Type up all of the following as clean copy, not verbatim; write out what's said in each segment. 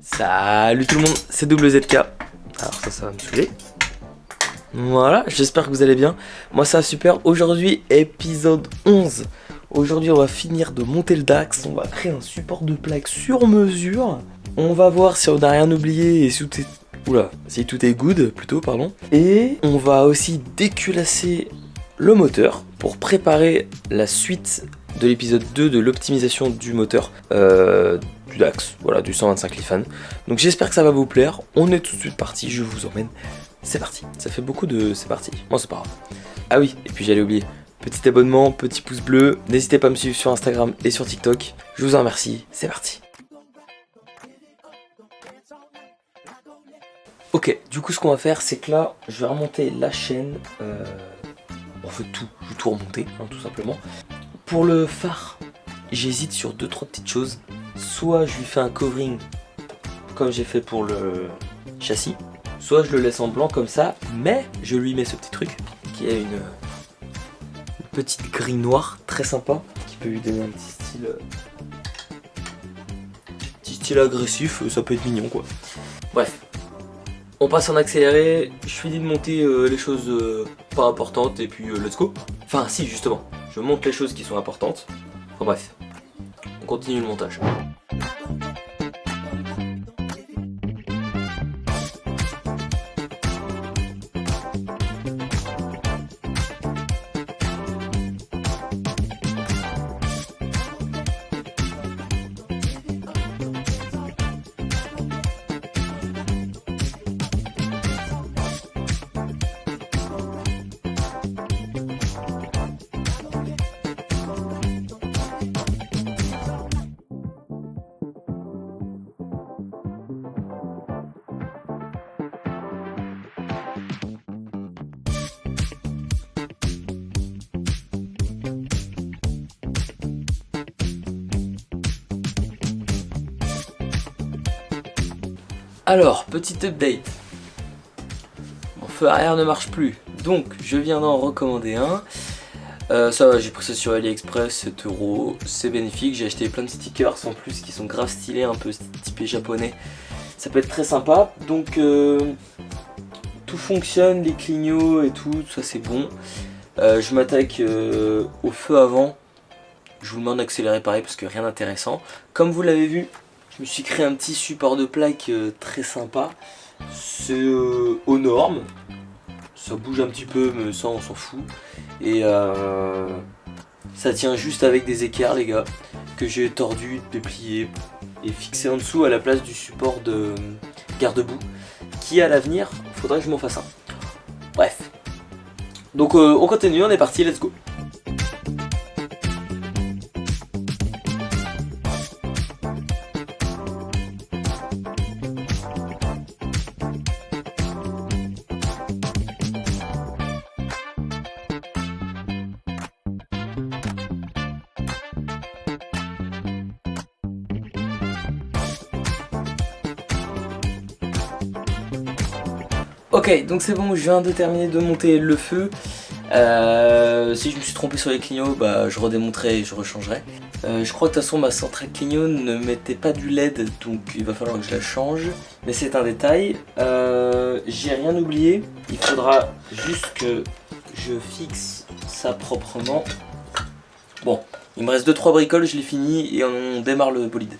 Salut tout le monde, c'est WZK. Alors ça va me saouler. Voilà, j'espère que vous allez bien. Moi ça va super. Aujourd'hui, épisode 11. Aujourd'hui, on va finir de monter le DAX. On va créer un support de plaque sur mesure. On va voir si on n'a rien oublié et si tout est... si tout est good, plutôt, pardon. Et on va aussi déculasser le moteur pour préparer la suite de l'épisode 2 de l'optimisation du moteur du DAX, voilà, du 125 Lifan. Donc j'espère que ça va vous plaire. On est tout de suite parti, je vous emmène. C'est parti. Ça fait beaucoup de c'est parti. Moi c'est pas grave. Ah oui, et puis j'allais oublier. Petit abonnement, petit pouce bleu. N'hésitez pas à me suivre sur Instagram et sur TikTok. Je vous en remercie. C'est parti. Ok, du coup ce qu'on va faire, c'est que là, je vais remonter la chaîne. On fait tout, je vais tout remonter, hein, tout simplement. Pour le phare, j'hésite sur 2-3 petites choses. Soit je lui fais un covering, comme j'ai fait pour le châssis. Soit je le laisse en blanc comme ça, mais je lui mets ce petit truc, qui est une petite grille noire, très sympa, qui peut lui donner un petit style agressif, ça peut être mignon quoi. Bref. On passe en accéléré, je finis de monter les choses pas importantes et puis let's go. Enfin si justement, je monte les choses qui sont importantes. Enfin bref, on continue le montage. Alors, petite update. Mon feu arrière ne marche plus, donc je viens d'en recommander un. Ça va, j'ai pris ça sur AliExpress, 7 €, c'est bénéfique. J'ai acheté plein de stickers en plus qui sont grave stylés, un peu typés japonais. Ça peut être très sympa, donc tout fonctionne, les clignots et tout, ça c'est bon. Je m'attaque au feu avant. Je vous le mets en accéléré pareil parce que rien d'intéressant. Comme vous l'avez vu, je me suis créé un petit support de plaque très sympa. C'est aux normes. Ça bouge un petit peu, mais ça on s'en fout. Et ça tient juste avec des équerres les gars, que j'ai tordu, déplié et fixé en dessous à la place du support de garde-boue. Qui à l'avenir, faudrait que je m'en fasse un. Bref. Donc on continue, on est parti, let's go. Ok, donc c'est bon, je viens de terminer de monter le feu. Si je me suis trompé sur les clignots, bah je redémonterai et je rechangerai. Je crois que de toute façon ma centrale clignot ne mettait pas du LED, donc il va falloir que je la change. Mais c'est un détail. J'ai rien oublié. Il faudra juste que je fixe ça proprement. Bon, il me reste 2-3 bricoles, je l'ai fini et on démarre le bolide.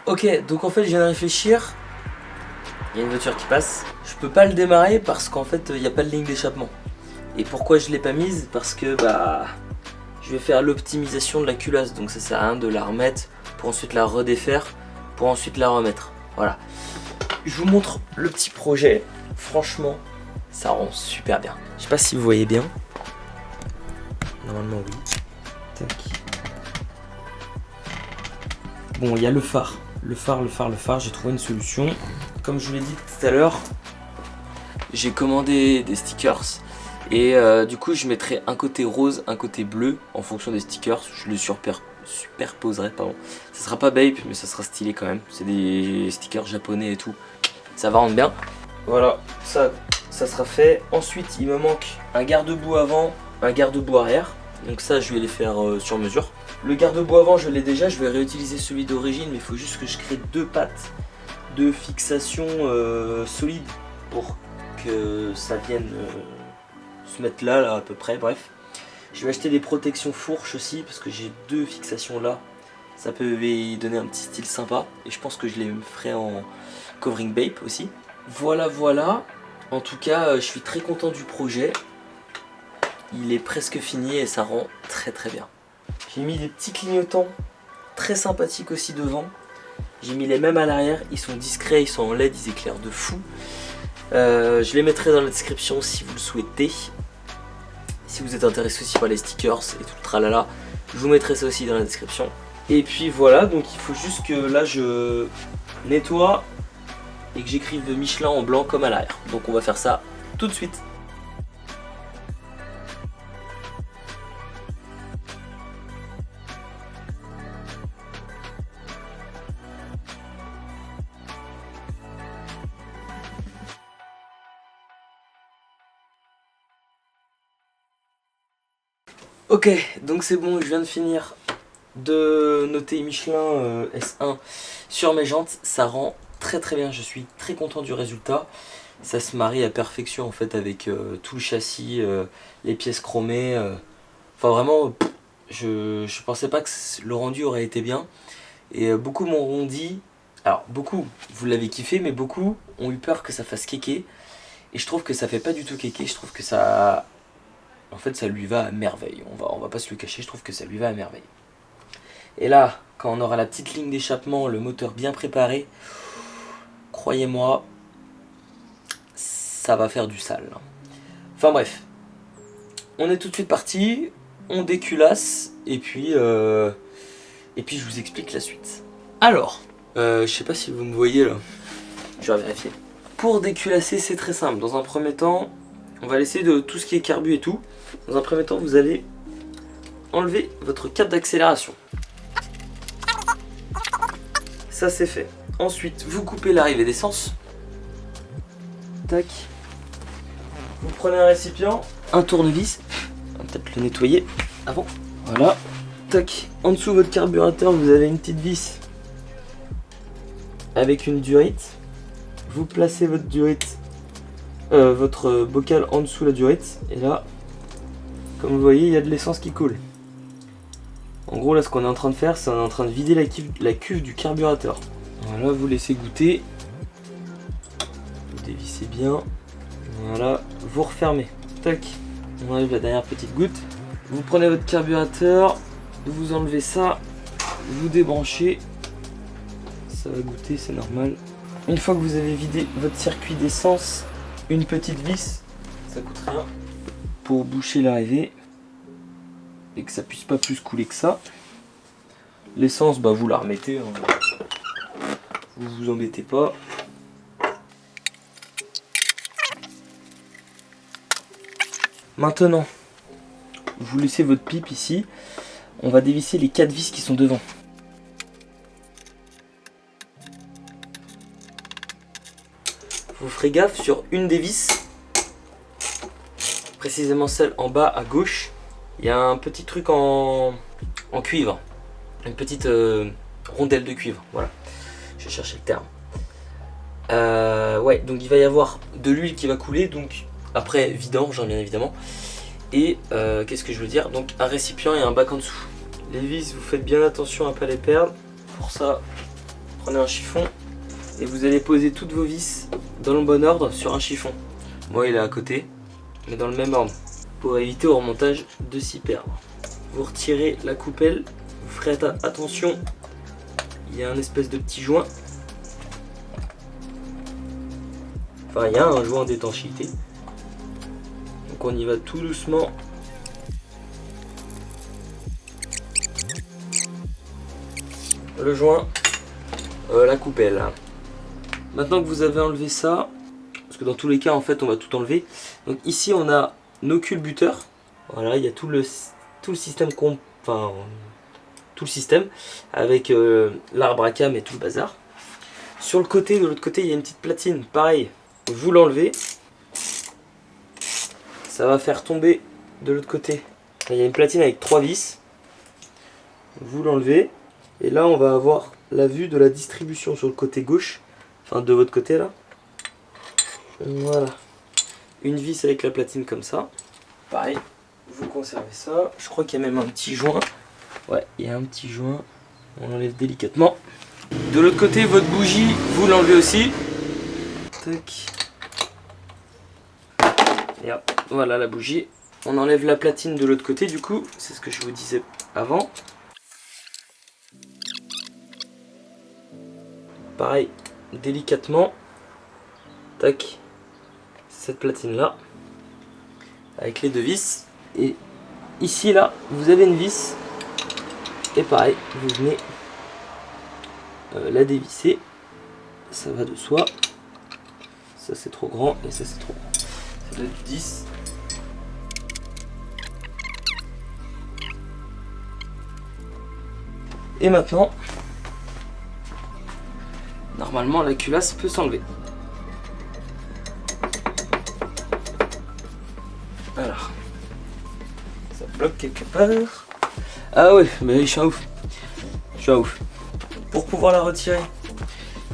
Ok, donc en fait je viens de réfléchir. Il y a une voiture qui passe. Je peux pas le démarrer parce qu'en fait il n'y a pas de ligne d'échappement. Et pourquoi je l'ai pas mise? Parce que bah je vais faire l'optimisation de la culasse. Donc ça sert à rien de la remettre pour ensuite la redéfaire, pour ensuite la remettre. Voilà. Je vous montre le petit projet. Franchement, ça rend super bien. Je sais pas si vous voyez bien. Normalement oui. Tac. Bon, il y a le phare. Le phare, j'ai trouvé une solution. Comme je vous l'ai dit tout à l'heure, j'ai commandé des stickers Et du coup je mettrai un côté rose, un côté bleu en fonction des stickers. Je le superposerai, pardon. Ça sera pas Bape mais ça sera stylé quand même. C'est des stickers japonais et tout. Ça va rendre bien. Voilà, ça sera fait. Ensuite il me manque un garde-boue avant, un garde-boue arrière. Donc ça je vais les faire sur mesure. Le garde-boue avant je l'ai déjà, je vais réutiliser celui d'origine. Mais il faut juste que je crée deux pattes de fixation solide pour que ça vienne se mettre là à peu près, bref. Je vais acheter des protections fourches aussi parce que j'ai deux fixations là. Ça peut y donner un petit style sympa et je pense que je les ferai en covering Bape aussi. Voilà. En tout cas, je suis très content du projet. Il est presque fini et ça rend très bien. J'ai mis des petits clignotants très sympathiques aussi devant. J'ai mis les mêmes à l'arrière, ils sont discrets, ils sont en LED, ils éclairent de fou. Je les mettrai dans la description si vous le souhaitez. Si vous êtes intéressé aussi par les stickers et tout le tralala, je vous mettrai ça aussi dans la description. Et puis voilà, donc il faut juste que là je nettoie et que j'écrive Michelin en blanc comme à l'arrière. Donc on va faire ça tout de suite. Ok, donc c'est bon, je viens de finir de noter Michelin S1 sur mes jantes. Ça rend très bien, je suis très content du résultat. Ça se marie à perfection en fait avec tout le châssis, les pièces chromées. Enfin vraiment, je pensais pas que le rendu aurait été bien. Et beaucoup m'ont dit, alors beaucoup, vous l'avez kiffé, mais beaucoup ont eu peur que ça fasse kéké. Et je trouve que ça fait pas du tout kéké, je trouve que ça... En fait ça lui va à merveille, on va pas se le cacher, je trouve que ça lui va à merveille. Et là, quand on aura la petite ligne d'échappement, le moteur bien préparé, croyez-moi, ça va faire du sale. Enfin bref, on est tout de suite parti, on déculasse et puis je vous explique la suite. Alors, je sais pas si vous me voyez là, je vais vérifier. Pour déculasser c'est très simple, dans un premier temps, on va laisser de tout ce qui est carbu et tout. Dans un premier temps, vous allez enlever votre cap d'accélération. Ça c'est fait. Ensuite, vous coupez l'arrivée d'essence. Tac. Vous prenez un récipient, un tournevis. On va peut-être le nettoyer avant. Voilà. Tac. En dessous de votre carburateur, vous avez une petite vis avec une durite. Vous placez votre durite, votre bocal en dessous de la durite. Et là, comme vous voyez, il y a de l'essence qui coule. En gros, là, ce qu'on est en train de faire, c'est qu'on est en train de vider la cuve du carburateur. Voilà, vous laissez goûter. Vous dévissez bien. Voilà, vous refermez. Tac. On enlève la dernière petite goutte. Vous prenez votre carburateur, vous enlevez ça, vous débranchez. Ça va goûter, c'est normal. Une fois que vous avez vidé votre circuit d'essence, une petite vis, ça coûte rien, pour boucher l'arrivée et que ça puisse pas plus couler que ça. L'essence, bah vous la remettez, hein. Vous vous embêtez pas. Maintenant, vous laissez votre pipe ici. On va dévisser les 4 vis qui sont devant. Vous ferez gaffe sur une des vis, précisément celle en bas à gauche. Il y a un petit truc en cuivre, une petite rondelle de cuivre, voilà, je cherchais le terme. Ouais, donc il va y avoir de l'huile qui va couler, donc après vidange hein, bien évidemment. Et qu'est-ce que je veux dire, donc un récipient et un bac en dessous. Les vis, vous faites bien attention à ne pas les perdre. Pour ça, prenez un chiffon et vous allez poser toutes vos vis dans le bon ordre sur un chiffon. Moi il est à côté, mais dans le même ordre, pour éviter au remontage de s'y perdre. Vous retirez la coupelle, vous ferez attention, il y a un espèce de petit joint. Enfin il y a un joint d'étanchéité. Donc on y va tout doucement. Le joint, la coupelle. Maintenant que vous avez enlevé ça, parce que dans tous les cas en fait on va tout enlever. Donc ici on a no culbuteur. Voilà, il y a tout le système tout le système avec l'arbre à cam et tout le bazar. Sur le côté, de l'autre côté, il y a une petite platine. Pareil, vous l'enlevez. Ça va faire tomber de l'autre côté. Il y a une platine avec 3 vis. Vous l'enlevez. Et là, on va avoir la vue de la distribution sur le côté gauche. Enfin, de votre côté là. Voilà. Une vis avec la platine comme ça. Pareil, vous conservez ça. Je crois qu'il y a même un petit joint. Ouais, il y a un petit joint. On l'enlève délicatement. De l'autre côté, votre bougie, vous l'enlevez aussi. Tac. Et hop, voilà la bougie. On enlève la platine de l'autre côté du coup. C'est ce que je vous disais avant. Pareil, délicatement. Tac. Cette platine là. Avec les 2 vis. Et ici là, vous avez une vis. Et pareil, vous venez la dévisser. Ça va de soi. Ça c'est trop grand et ça c'est trop grand. Ça doit être du 10. Et maintenant, normalement la culasse peut s'enlever. Alors, ça bloque quelque part. Ah ouais, mais je suis un ouf. Je suis un ouf. Pour pouvoir la retirer,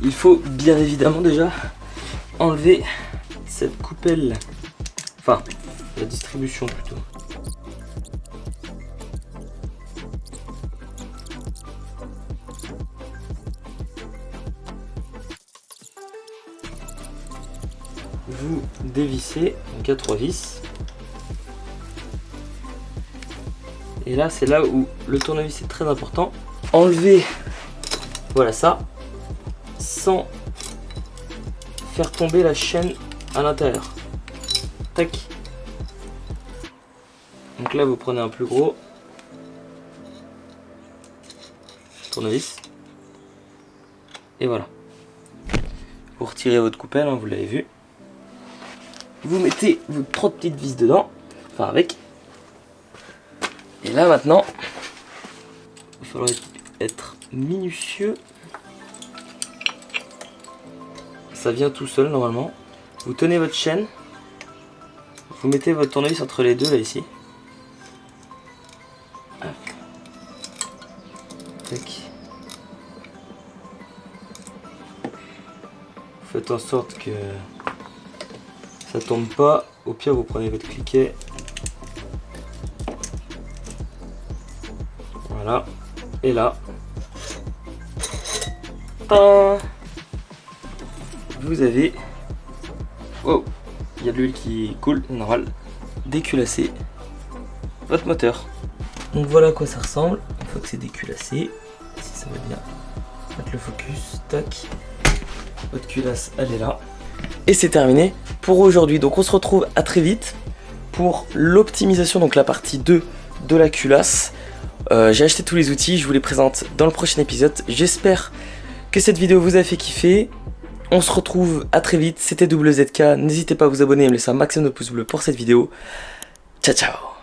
il faut bien évidemment déjà enlever cette coupelle. Enfin, la distribution plutôt. Vous dévissez, donc à 3 vis. Et là, c'est là où le tournevis est très important. Enlevez, voilà ça, sans faire tomber la chaîne à l'intérieur. Tac. Donc là, vous prenez un plus gros tournevis. Et voilà. Vous retirez votre coupelle, hein, vous l'avez vu. Vous mettez vos 3 petites vis dedans, enfin avec. Et là maintenant, il va falloir être minutieux. Ça vient tout seul normalement. Vous tenez votre chaîne. Vous mettez votre tournevis entre les deux là ici. Hop. Tac. Faites en sorte que ça tombe pas. Au pire vous prenez votre cliquet. Voilà. Et là. Vous avez. Oh, il y a de l'huile qui coule, normal. Déculasser votre moteur. Donc voilà à quoi ça ressemble. Une fois que c'est déculassé, si ça va bien, mettre le focus, tac. Votre culasse, elle est là. Et c'est terminé pour aujourd'hui. Donc on se retrouve à très vite pour l'optimisation, donc la partie 2 de la culasse. J'ai acheté tous les outils, je vous les présente dans le prochain épisode. J'espère que cette vidéo vous a fait kiffer. On se retrouve à très vite, c'était WZK. N'hésitez pas à vous abonner et à me laisser un maximum de pouces bleus pour cette vidéo. Ciao ciao.